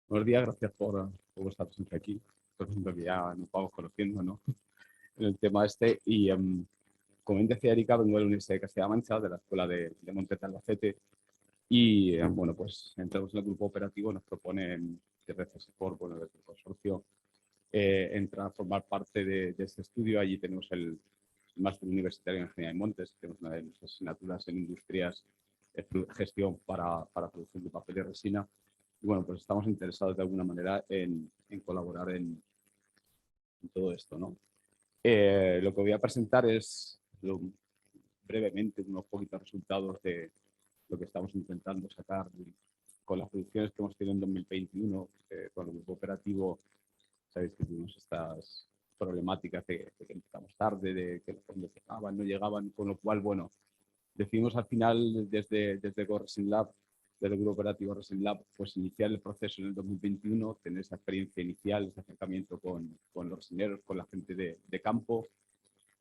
Buenos días, gracias por vuestra presencia aquí. Siento que ya nos vamos conociendo, ¿no? En el tema este. Y como bien decía Erika, vengo de la Universidad de Castilla-La Mancha, de la Escuela de Montes de Albacete. Y bueno, pues entramos en el grupo operativo, nos proponen desde CESIFOR, bueno, desde el consorcio, entrar a formar parte de este estudio. Allí tenemos el máster universitario en Ingeniería de Montes, tenemos una de nuestras asignaturas en industrias, gestión para producción de papel y resina. Y bueno, pues estamos interesados de alguna manera en colaborar en todo esto, ¿no? Lo que voy a presentar es brevemente unos poquitos resultados de lo que estamos intentando sacar con las producciones que hemos tenido en 2021, con el grupo operativo. Sabéis que tuvimos estas problemáticas de que empezamos tarde, de que los fondos llegaban, no llegaban, con lo cual, bueno, decidimos al final desde Resin Lab, desde el grupo operativo Resin Lab, pues iniciar el proceso en el 2021, tener esa experiencia inicial, ese acercamiento con los resineros, con la gente de campo.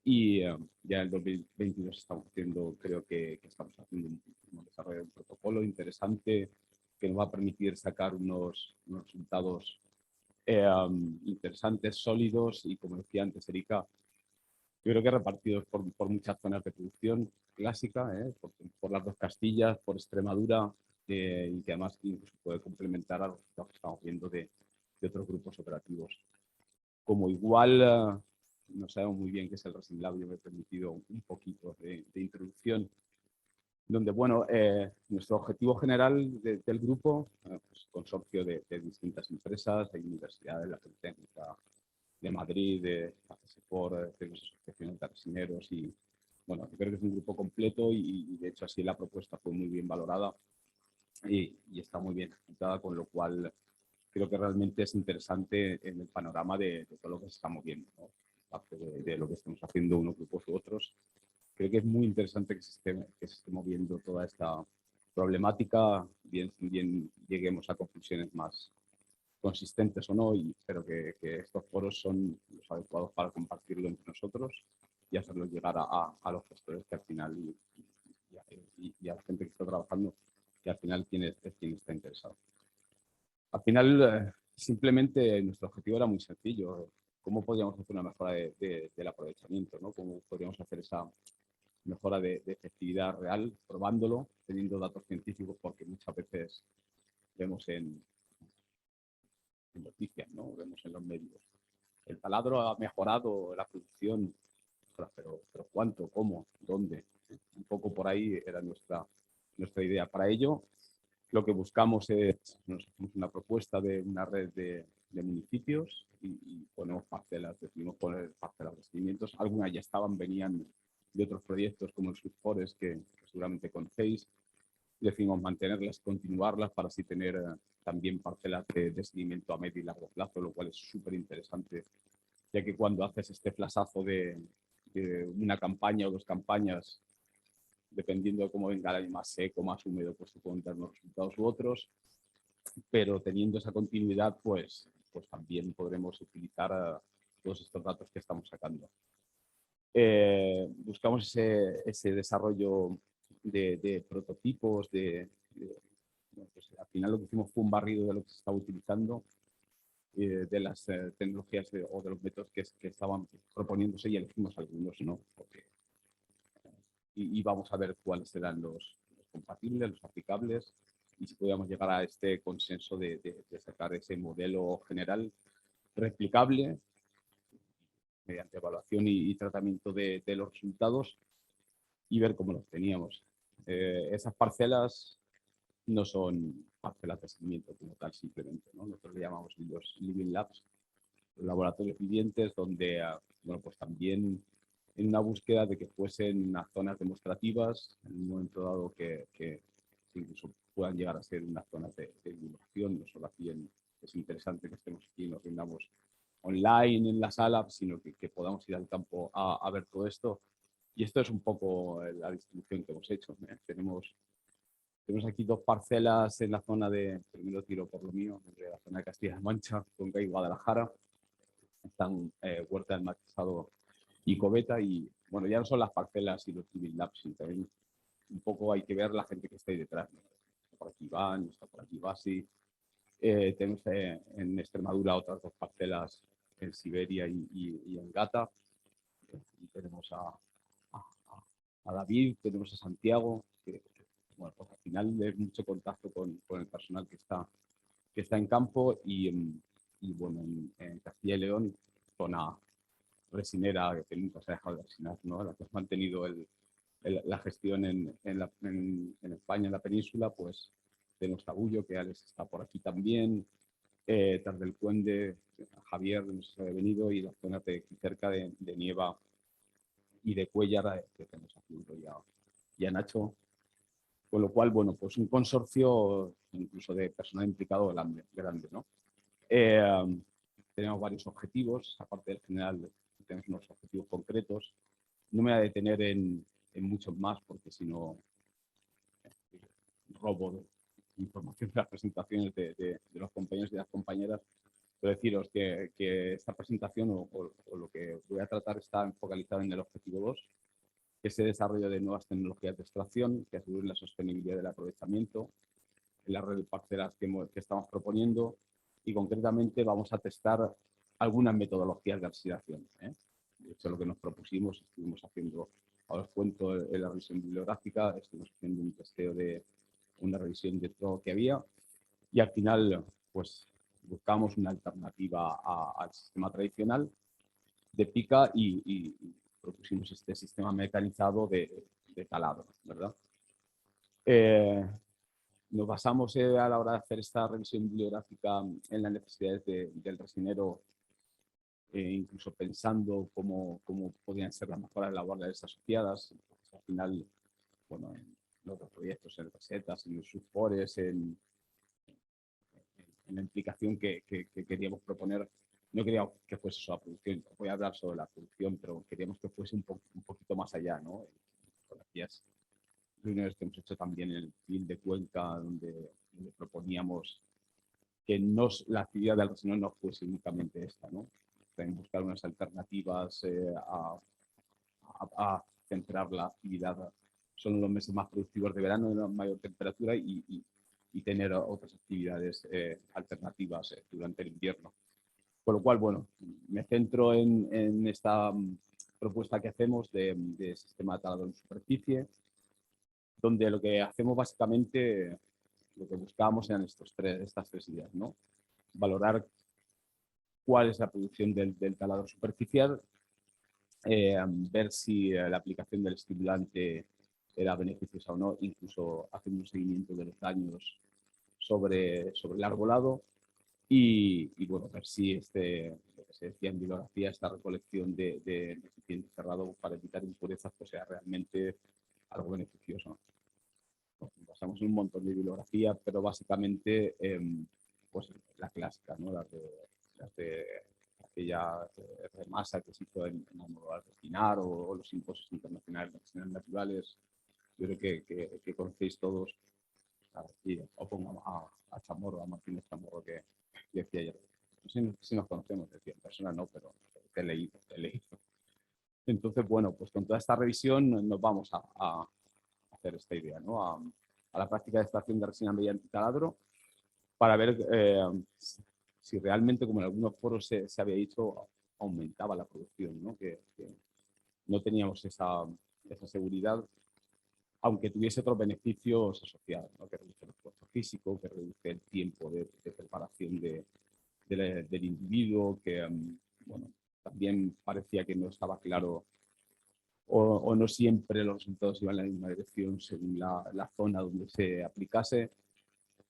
Y ya en el 2022 estamos haciendo, creo que estamos haciendo un desarrollo de un protocolo interesante que nos va a permitir sacar unos resultados interesantes, sólidos y, como decía antes Erika, yo creo que repartidos por muchas zonas de producción clásica, por las dos Castillas, por Extremadura, y que además incluso puede complementar a los resultados que estamos viendo de otros grupos operativos. Como igual no sabemos muy bien qué es el Resin Lab, yo me he permitido un poquito de introducción, donde, bueno, nuestro objetivo general del grupo, pues, consorcio de distintas empresas, de universidades, la Politécnica de Madrid, de la CESIFOR, de las asociaciones de resineros y, bueno, yo creo que es un grupo completo y de hecho así la propuesta fue muy bien valorada y está muy bien ejecutada, con lo cual creo que realmente es interesante en el panorama de todo lo que se está moviendo, ¿no? Aparte de lo que estamos haciendo unos grupos u otros. Creo que es muy interesante que se esté moviendo toda esta problemática, bien lleguemos a conclusiones más consistentes o no, y espero que estos foros son los adecuados para compartirlo entre nosotros y hacerlo llegar a los gestores que al final y a la gente que está trabajando, que al final es quien está interesado. Al final, simplemente nuestro objetivo era muy sencillo. ¿Cómo podríamos hacer una mejora del aprovechamiento, ¿no? ¿Cómo podríamos hacer esa mejora de efectividad real, probándolo, teniendo datos científicos? Porque muchas veces vemos en noticias, ¿no? Vemos en los medios. El taladro ha mejorado la producción, pero ¿cuánto? ¿Cómo? ¿Dónde? Un poco por ahí era nuestra idea. Para ello, lo que buscamos es, nos hacemos una propuesta de una red de municipios y ponemos parcelas, decidimos poner parcelas de seguimientos. Algunas ya venían de otros proyectos como el Subforest, que seguramente conocéis. Decidimos mantenerlas, continuarlas para así tener también parcelas de seguimiento a medio y largo plazo, lo cual es súper interesante, ya que cuando haces este flasazo de una campaña o dos campañas, dependiendo de cómo venga el año más seco, más húmedo, pues se pueden dar unos resultados u otros, pero teniendo esa continuidad, pues también podremos utilizar todos estos datos que estamos sacando. Buscamos ese desarrollo de prototipos, bueno, pues al final lo que hicimos fue un barrido de lo que se estaba utilizando, de las tecnologías o de los métodos que estaban proponiéndose, y elegimos algunos, ¿no? Porque, y vamos a ver cuáles serán los compatibles, los aplicables, y si podíamos llegar a este consenso de sacar ese modelo general replicable mediante evaluación y tratamiento de los resultados y ver cómo los teníamos. Esas parcelas no son parcelas de seguimiento como tal simplemente, ¿no? Nosotros le llamamos los Living Labs, los laboratorios vivientes, donde, bueno, pues también en una búsqueda de que fuesen unas zonas demostrativas, en un momento dado que incluso puedan llegar a ser unas zonas de divulgación, no solo aquí es interesante que estemos aquí y nos reunamos online en la sala, sino que podamos ir al campo a ver todo esto. Y esto es un poco la distribución que hemos hecho, ¿eh? Tenemos aquí dos parcelas en la zona primero tiro por lo mío, de la zona de Castilla-La Mancha, Cuenca y Guadalajara. Están Huerta del Matizado y Coveta, y bueno, ya no son las parcelas y los Living Labs, sino también un poco hay que ver la gente que está ahí detrás, ¿no? Está por aquí Iván, está por aquí Basi, Tenemos en Extremadura otras 2 parcelas en Siberia y en Gata. Y tenemos a David, tenemos a Santiago, que bueno, pues al final es mucho contacto con el personal que está en campo y bueno, en Castilla y León, zona resinera que nunca se ha dejado de resinar, ¿no? La que ha mantenido la gestión en España, en la península, pues tenemos Tabullo, que Alex está por aquí también, Tras del Cuende, Javier nos ha venido, y la zona cerca de Nieva y de Cuéllar, que tenemos aquí y a Nacho. Con lo cual, bueno, pues un consorcio incluso de personal implicado grande, ¿no? Tenemos varios objetivos, aparte del general, tenemos unos objetivos concretos. No me voy a detener en muchos más, porque si no robo información de las presentaciones de los compañeros y las compañeras. Pero deciros que esta presentación o lo que voy a tratar está focalizado en el objetivo 2, que es el desarrollo de nuevas tecnologías de extracción que aseguren la sostenibilidad del aprovechamiento en la red de parcelas que estamos proponiendo, y concretamente vamos a testar algunas metodologías de oxidación. De hecho, lo que nos propusimos, estuvimos haciendo, ahora os cuento, en la revisión bibliográfica, estuvimos haciendo un testeo de una revisión de todo lo que había, y al final pues buscamos una alternativa al sistema tradicional de pica y propusimos este sistema mecanizado de taladro, ¿verdad? Nos basamos a la hora de hacer esta revisión bibliográfica en las necesidades del resinero, incluso pensando cómo podrían ser las mejoras laborales asociadas. Entonces, al final, bueno, en los proyectos, en recetas, en los subfores, en la implicación que queríamos proponer, no queríamos que fuese solo la producción. Voy a hablar sobre la producción, pero queríamos que fuese un poquito más allá, ¿no? Fotografías, reuniones que hemos hecho también en el FIL de Cuenca, donde proponíamos que la actividad del resinero no fuese únicamente esta, ¿no? También buscar unas alternativas a centrar la actividad solo en los meses más productivos de verano, en la mayor temperatura, y tener otras actividades alternativas durante el invierno. Con lo cual, bueno, me centro en esta propuesta que hacemos de sistema de taladro en superficie, donde lo que hacemos básicamente, lo que buscábamos eran estas 3 ideas, ¿no? Valorar cuál es la producción del taladro superficial, ver si la aplicación del estimulante era beneficiosa o no, incluso hacer un seguimiento de los daños sobre el arbolado, y bueno, ver si lo que se decía en bibliografía, esta recolección de recipiente cerrado para evitar impurezas, pues sea realmente algo beneficioso. Nos basamos en un montón de bibliografía, pero básicamente pues la clásica, ¿no? Las de aquella remasa que se hizo en la moda de Pinar, o los simposios internacionales de acciones naturales. Yo creo que conocéis todos. Y os pongo a Chamorro, a Martínez Chamorro, que decía ayer. No sé si nos conocemos, decía, en persona no, pero te he leído. Entonces, bueno, pues con toda esta revisión nos vamos a hacer esta idea, ¿no? A la práctica de extracción de resina mediante taladro, para ver si realmente, como en algunos foros se había dicho, aumentaba la producción, ¿no? Que no teníamos esa seguridad, aunque tuviese otros beneficios asociados, ¿no? Que reduce el esfuerzo físico, que reduce el tiempo de preparación del individuo, que bueno, también parecía que no estaba claro, o no siempre los resultados iban en la misma dirección según la zona donde se aplicase.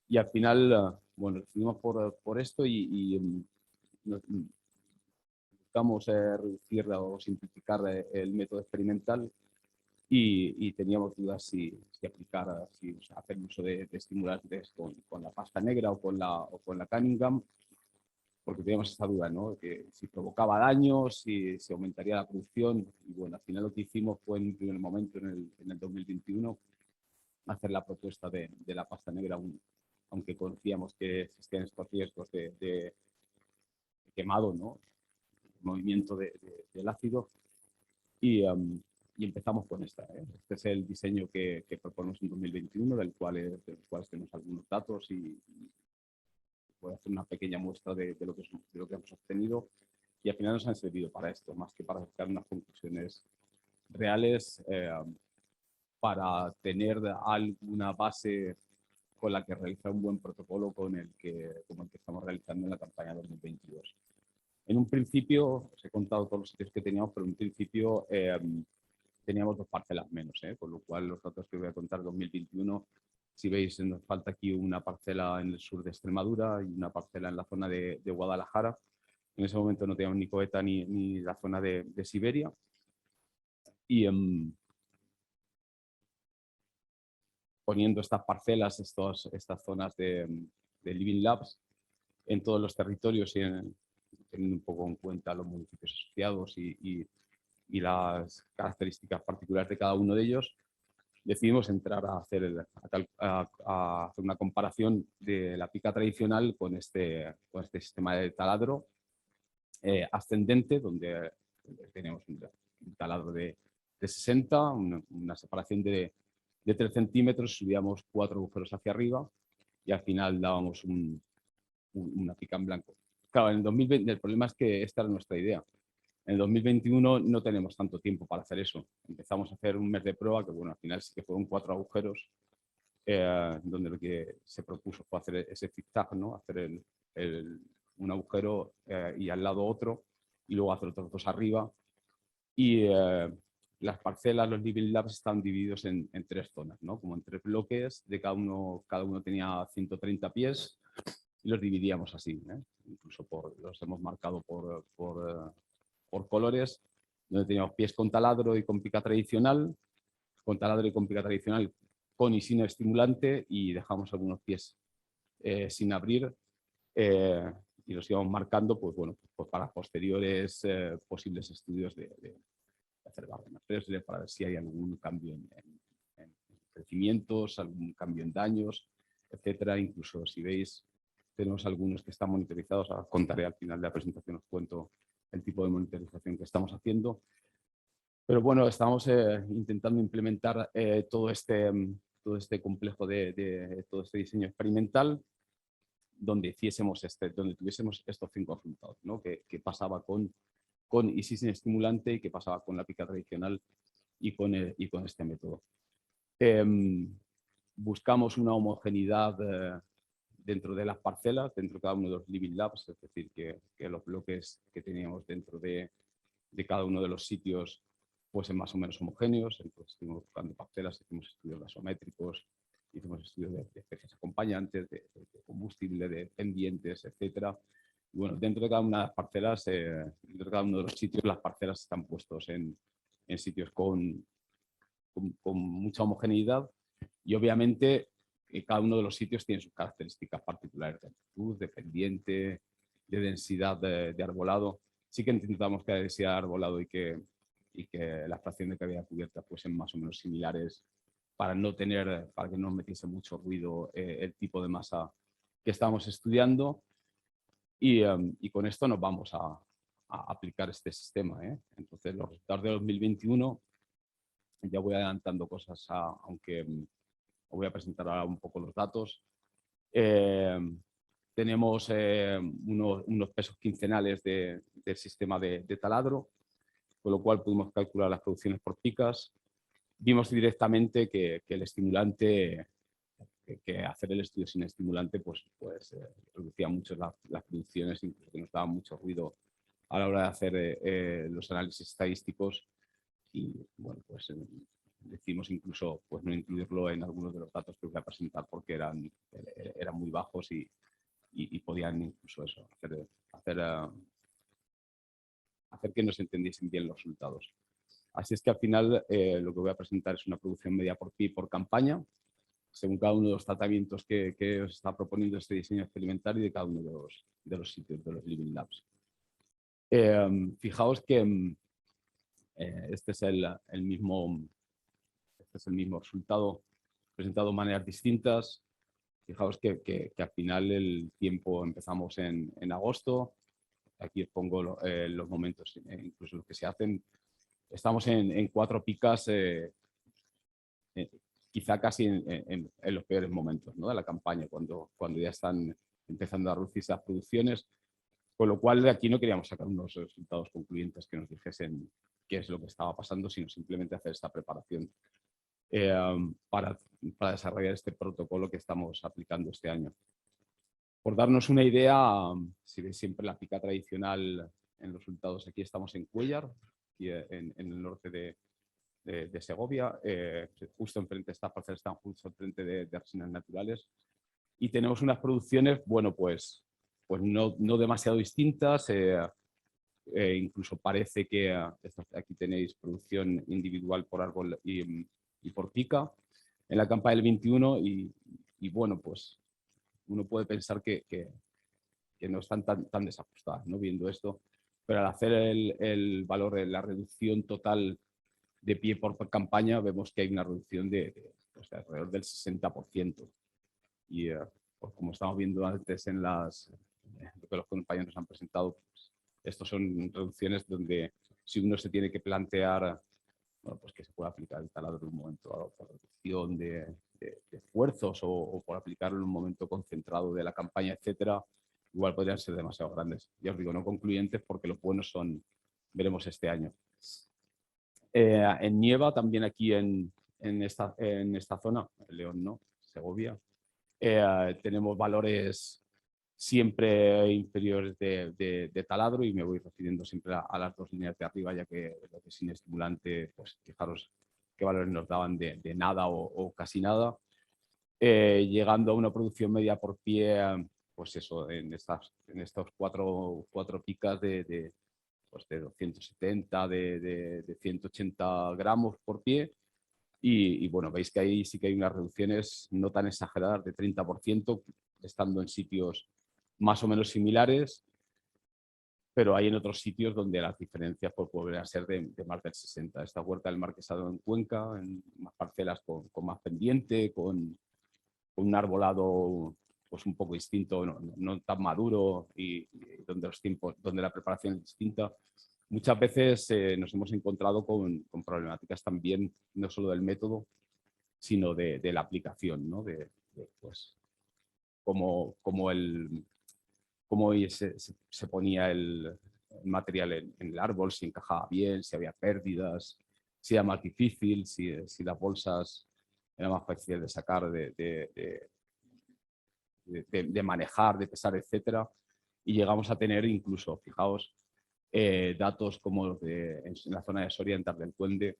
Y al final, bueno, decidimos por esto, y buscamos reducir o simplificar el método experimental, y teníamos dudas si aplicar, si hacer uso de estimulantes con la pasta negra o con la Cunningham, porque teníamos esa duda, ¿no? Que si provocaba daños, si aumentaría la producción. Y bueno, al final lo que hicimos fue en un primer momento, en el 2021, hacer la propuesta de la pasta negra, aunque conocíamos que existían estos riesgos de quemado, ¿no? Movimiento del ácido, y empezamos con esta. Este es el diseño que proponemos en 2021, del cual tenemos algunos datos, y voy a hacer una pequeña muestra de lo que hemos obtenido, y al final nos han servido para esto, más que para sacar unas conclusiones reales, para tener alguna base con la que realizar un buen protocolo como el que estamos realizando en la campaña 2022. En un principio, os he contado todos los sitios que teníamos, pero en un principio teníamos 2 parcelas menos, con lo cual los datos que voy a contar 2021, si veis, nos falta aquí una parcela en el sur de Extremadura y una parcela en la zona de Guadalajara. En ese momento no teníamos ni Coeta ni la zona de Siberia. Y poniendo estas parcelas, estas zonas de Living Labs en todos los territorios y teniendo un poco en cuenta los municipios asociados y las características particulares de cada uno de ellos, decidimos entrar a hacer una comparación de la pica tradicional con este sistema de taladro ascendente, donde tenemos un taladro de 60, una separación de 3 centímetros, subíamos 4 agujeros hacia arriba y al final dábamos una pica en blanco. Claro, en el 2020 el problema es que esta era nuestra idea. En el 2021 no tenemos tanto tiempo para hacer eso. Empezamos a hacer un mes de prueba, que bueno, al final sí que fueron 4 agujeros, donde lo que se propuso fue hacer ese zigzag, ¿no? Hacer un agujero y al lado otro, y luego hacer otros 2 arriba. Y las parcelas, los Living Labs están divididos en 3 zonas, ¿no? Como en 3 bloques, de cada uno tenía 130 pies, y los dividíamos así, incluso los hemos marcado por colores, donde teníamos pies con taladro y con pica tradicional, con taladro y con pica tradicional, con y sin estimulante, y dejamos algunos pies sin abrir, y los íbamos marcando, pues bueno, pues para posteriores posibles estudios de hacer barrenas 3D, para ver si hay algún cambio en crecimientos, algún cambio en daños, etcétera. Incluso si veis, tenemos algunos que están monitorizados. Ahora contaré al final de la presentación, os cuento el tipo de monitorización que estamos haciendo. Pero bueno, estamos intentando implementar todo este complejo todo este diseño experimental, donde tuviésemos estos 5 resultados, ¿no? Que pasaba con y sin estimulante, y que pasaba con la pica tradicional y con este método. Buscamos una homogeneidad dentro de las parcelas, dentro de cada uno de los Living Labs, es decir, que los bloques que teníamos dentro de cada uno de los sitios fuesen más o menos homogéneos. Entonces estuvimos buscando parcelas, hicimos estudios gasométricos, hicimos estudios de especies acompañantes, de combustible, de pendientes, etcétera. Y bueno, dentro de cada una de las parcelas, dentro de cada uno de los sitios, las parcelas están puestos en sitios con mucha homogeneidad, y obviamente cada uno de los sitios tiene sus características particulares de altitud, de pendiente, de densidad de arbolado. Sí que intentamos que la densidad de arbolado y que la fracción de cavidad cubierta fuesen más o menos similares, para que no nos metiese mucho ruido el tipo de masa que estamos estudiando, y con esto nos vamos a aplicar este sistema. Entonces, los resultados de 2021, ya voy adelantando cosas, aunque os voy a presentar ahora un poco los datos. Tenemos unos pesos quincenales del sistema de taladro, con lo cual pudimos calcular las producciones por picas. Vimos directamente que el estimulante, que hacer el estudio sin estimulante, pues reducía mucho las producciones, incluso que nos daba mucho ruido a la hora de hacer los análisis estadísticos. Y bueno, pues decidimos incluso pues no incluirlo en algunos de los datos que os voy a presentar, porque eran muy bajos y podían incluso eso, hacer que no se entendiesen bien los resultados. Así es que al final lo que voy a presentar es una producción media por pie por campaña, según cada uno de los tratamientos que os está proponiendo este diseño experimental, y de cada uno de los sitios, de los Living Labs. Fijaos que este es el mismo resultado presentado de maneras distintas. Fijaos que al final el tiempo empezamos en agosto. Aquí os pongo los momentos, incluso los que se hacen. Estamos en 4 picas, quizá casi en los peores momentos, ¿no?, de la campaña, cuando ya están empezando a reducirse las producciones, con lo cual de aquí no queríamos sacar unos resultados concluyentes que nos dijesen qué es lo que estaba pasando, sino simplemente hacer esta preparación para desarrollar este protocolo que estamos aplicando este año. Por darnos una idea, si veis siempre la pica tradicional en los resultados, aquí estamos en Cuéllar, aquí en el norte de Segovia, justo enfrente, estas parcelas están justo enfrente de Resinas Naturales, y tenemos unas producciones, bueno, pues no demasiado distintas, incluso parece que aquí tenéis producción individual por árbol y por pica en la campa del 21 y bueno, pues uno puede pensar que no están tan desajustadas, ¿no? Viendo esto, pero al hacer el valor de la reducción total de pie por campaña, vemos que hay una reducción pues, de alrededor del 60%. Y pues como estamos viendo antes en lo que los compañeros nos han presentado, pues, estos son reducciones donde si uno se tiene que plantear, bueno, pues que se puede aplicar el taladro en un momento dado por reducción de esfuerzos o por aplicarlo en un momento concentrado de la campaña, etcétera, igual podrían ser demasiado grandes. Ya os digo, no concluyentes porque los buenos veremos este año. En Nieva, también aquí en esta zona, León, ¿no? Segovia, tenemos valores siempre inferiores de taladro y me voy refiriendo siempre a las dos líneas de arriba, ya que lo que es sin estimulante, pues fijaros qué valores nos daban de nada o casi nada, llegando a una producción media por pie, pues eso, en estos cuatro picas pues de 270, de 180 gramos por pie. Y bueno, veis que ahí sí que hay unas reducciones no tan exageradas de 30%, estando en sitios más o menos similares, pero hay en otros sitios donde las diferencias pues, podrían ser de más del 60%. Esta huerta del Marquesado en Cuenca, en más parcelas con más pendiente, con un arbolado pues un poco distinto, no tan maduro y donde los tiempos, donde la preparación es distinta. Muchas veces nos hemos encontrado con problemáticas también, no solo del método, sino de la aplicación, ¿no? Pues, cómo se ponía el material en el árbol, si encajaba bien, si había pérdidas, si era más difícil, si las bolsas eran más fáciles de sacar, de manejar, de pesar, etcétera. Y llegamos a tener incluso, fijaos, datos como los en la zona de Soria, en Tardelcuende,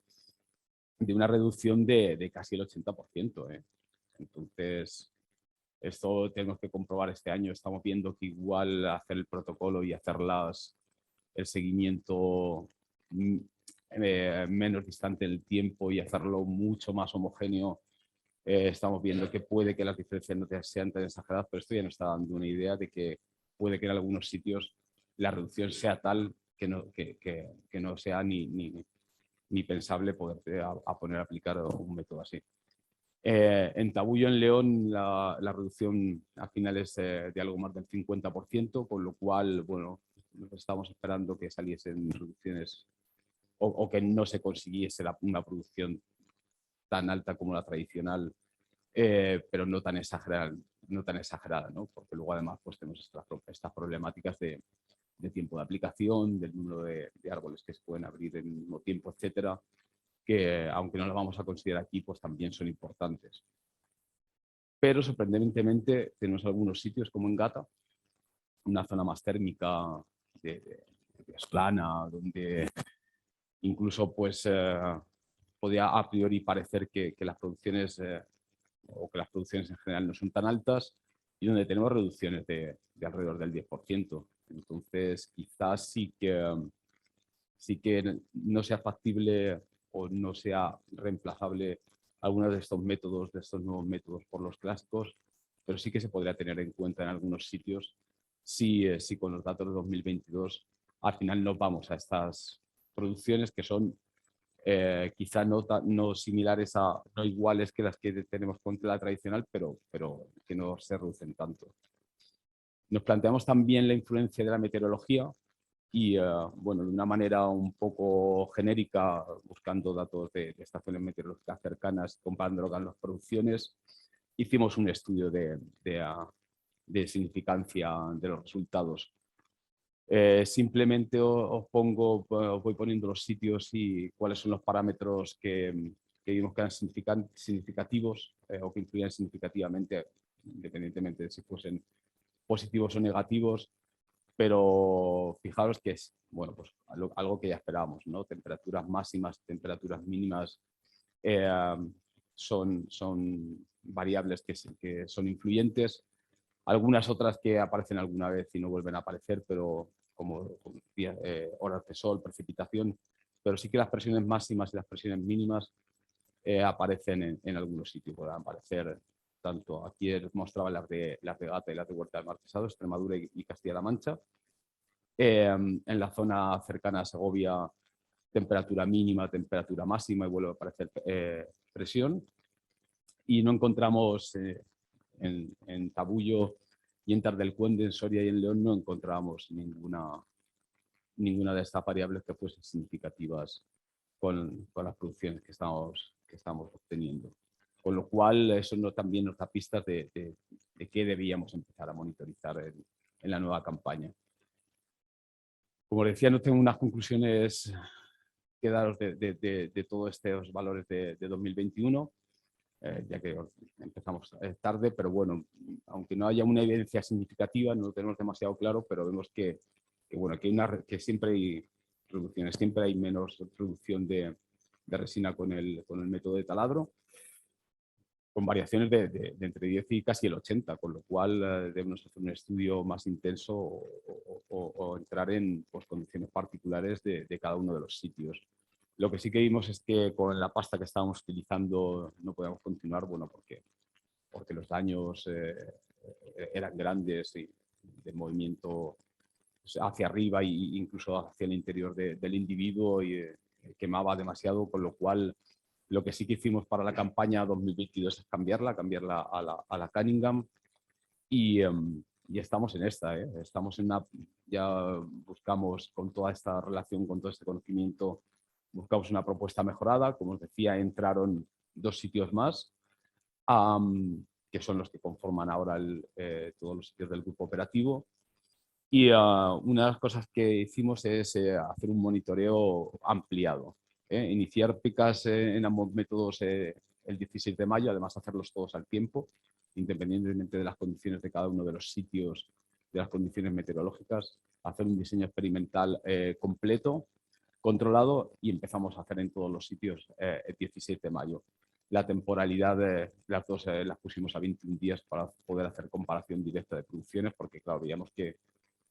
de una reducción de casi el 80%. Entonces, esto tenemos que comprobar este año. Estamos viendo que igual hacer el protocolo y hacer el seguimiento menos distante en el tiempo y hacerlo mucho más homogéneo, estamos viendo que puede que las diferencias no sean tan exageradas, pero esto ya nos está dando una idea de que puede que en algunos sitios la reducción sea tal que no sea ni pensable poder poner a aplicar un método así. En Tabullo, en León, la reducción al final es de algo más del 50%, con lo cual, bueno, estamos esperando que saliesen reducciones o que no se consiguiese una producción tan alta como la tradicional, pero no tan exagerada, ¿no? Porque luego además pues, tenemos estas problemáticas de tiempo de aplicación, del número de árboles que se pueden abrir en el mismo tiempo, etcétera, que aunque no lo vamos a considerar aquí, pues también son importantes. Pero sorprendentemente tenemos algunos sitios como en Gata, una zona más térmica de plana, donde incluso pues podía a priori parecer que las producciones o que las producciones en general no son tan altas y donde tenemos reducciones de alrededor del 10%. Entonces quizás sí que no sea factible o no sea reemplazable algunos de estos métodos, de estos nuevos métodos por los clásicos, pero sí que se podría tener en cuenta en algunos sitios si con los datos de 2022 al final nos vamos a estas producciones que son quizá no similares no iguales que las que tenemos con la tradicional, pero que no se reducen tanto. Nos planteamos también la influencia de la meteorología y, bueno, de una manera un poco genérica, buscando datos de estaciones meteorológicas cercanas, comparándolo con las producciones, hicimos un estudio de significancia de los resultados. Simplemente os voy poniendo los sitios y cuáles son los parámetros que vimos que eran significativos o que influían significativamente, independientemente de si fuesen positivos o negativos, pero fijaros que es, bueno, pues algo que ya esperábamos, ¿no? Temperaturas máximas, temperaturas mínimas son variables que son influyentes. Algunas otras que aparecen alguna vez y no vuelven a aparecer, pero como horas de sol, precipitación, pero sí que las presiones máximas y las presiones mínimas aparecen en algunos sitios. Pueden aparecer tanto, aquí mostraba las de Gata y las de Huerta del Marquesado, Extremadura y Castilla-La Mancha. En la zona cercana a Segovia, temperatura mínima, temperatura máxima y vuelve a aparecer presión. Y no encontramos en Tabullo y en Tardelcuende, en Soria y en León, no encontramos ninguna de estas variables que fuesen significativas con las producciones que estamos obteniendo. Con lo cual, eso también nos da pistas de qué debíamos empezar a monitorizar en la nueva campaña. Como decía, no tengo unas conclusiones que daros de todos estos valores de 2021, ya que empezamos tarde, pero bueno, aunque no haya una evidencia significativa, no lo tenemos demasiado claro, pero vemos que siempre hay reducciones, siempre hay menos producción de resina con el método de taladro, con variaciones de entre 10 y casi el 80, con lo cual debemos hacer un estudio más intenso o entrar en condiciones particulares de cada uno de los sitios. Lo que sí que vimos es que con la pasta que estábamos utilizando no podíamos continuar, bueno, porque los daños eran grandes y de movimiento hacia arriba e incluso hacia el interior del individuo y quemaba demasiado, con lo cual lo que sí que hicimos para la campaña 2022 es cambiarla a la Cunningham y estamos en esta, estamos en ya buscamos con toda esta relación, con todo este conocimiento, buscamos una propuesta mejorada. Como os decía, entraron 2 sitios más, que son los que conforman ahora todos los sitios del grupo operativo. Y una de las cosas que hicimos es hacer un monitoreo ampliado. Iniciar picas en ambos métodos el 16 de mayo, además hacerlos todos al tiempo, independientemente de las condiciones de cada uno de los sitios, de las condiciones meteorológicas, hacer un diseño experimental completo, controlado, y empezamos a hacer en todos los sitios el 16 de mayo. La temporalidad las dos las pusimos a 21 días para poder hacer comparación directa de producciones, porque claro, veíamos que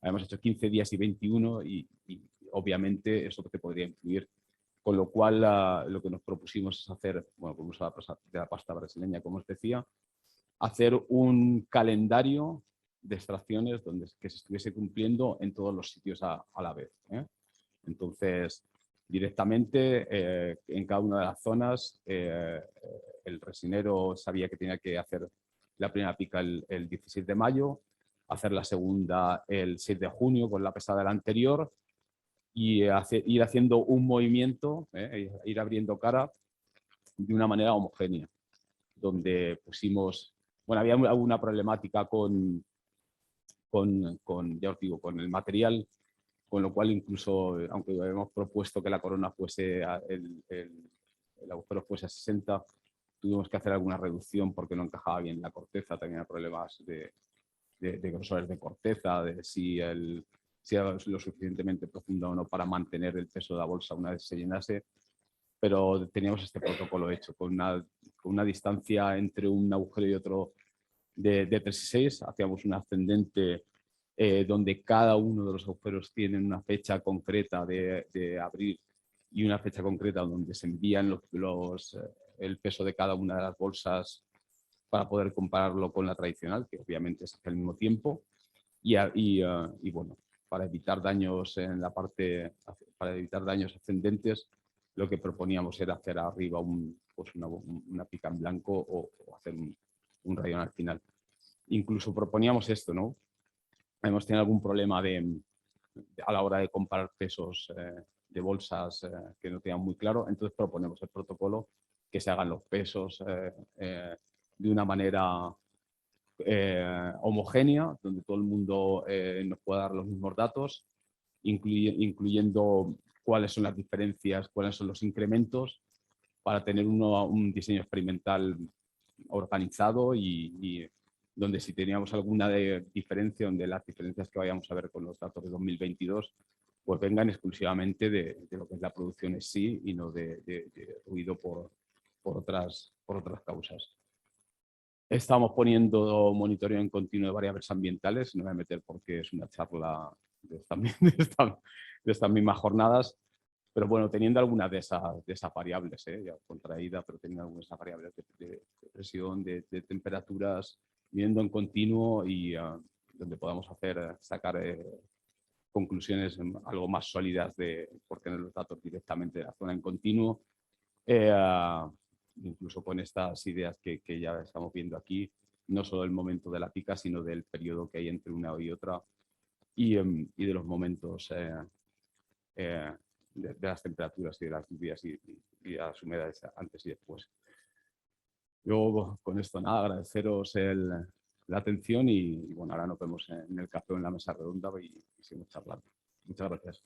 habíamos hecho 15 días y 21 y obviamente eso te podría influir. Con lo cual, lo que nos propusimos es hacer, bueno, con uso de la pasta brasileña, como os decía, hacer un calendario de extracciones que se estuviese cumpliendo en todos los sitios a la vez. Entonces, directamente en cada una de las zonas, el resinero sabía que tenía que hacer la primera pica el 16 de mayo, hacer la segunda el 6 de junio con la pesada del anterior y ir haciendo un movimiento, ir abriendo cara de una manera homogénea, donde pusimos, bueno, había alguna problemática ya os digo, con el material, con lo cual incluso, aunque habíamos propuesto que la corona fuese, el agujero fuese a 60, tuvimos que hacer alguna reducción porque no encajaba bien la corteza, tenía problemas de grosores de corteza, de si era lo suficientemente profundo o no para mantener el peso de la bolsa una vez se llenase, pero teníamos este protocolo hecho con una distancia entre un agujero y otro de 3 y 6, hacíamos un ascendente donde cada uno de los agujeros tiene una fecha concreta de abrir y una fecha concreta donde se envían el peso de cada una de las bolsas para poder compararlo con la tradicional, que obviamente es al mismo tiempo, y bueno, para evitar daños para evitar daños ascendentes, lo que proponíamos era hacer arriba una pica en blanco o hacer un rayón al final. Incluso proponíamos esto, ¿no? Hemos tenido algún problema a la hora de comparar pesos de bolsas que no tenían muy claro, entonces proponemos el protocolo que se hagan los pesos de una manera homogénea, donde todo el mundo nos pueda dar los mismos datos, incluyendo cuáles son las diferencias, cuáles son los incrementos, para tener un diseño experimental organizado y donde si teníamos alguna diferencia, donde las diferencias que vayamos a ver con los datos de 2022, pues vengan exclusivamente de lo que es la producción en sí y no de ruido por otras causas. Estamos poniendo monitoreo en continuo de variables ambientales, no me voy a meter porque es una charla de estas mismas jornadas, pero bueno, teniendo algunas de esas variables, ya contraída, pero teniendo algunas de esas variables de presión, de temperaturas, viendo en continuo y donde podamos sacar conclusiones algo más sólidas por tener los datos directamente de la zona en continuo. Incluso con estas ideas que ya estamos viendo aquí, no solo el momento de la pica, sino del periodo que hay entre una y otra y de los momentos de las temperaturas y de las lluvias y las humedades antes y después. Yo con esto nada, agradeceros la atención y bueno, ahora nos vemos en el café o en la mesa redonda y seguimos charlando. Muchas gracias.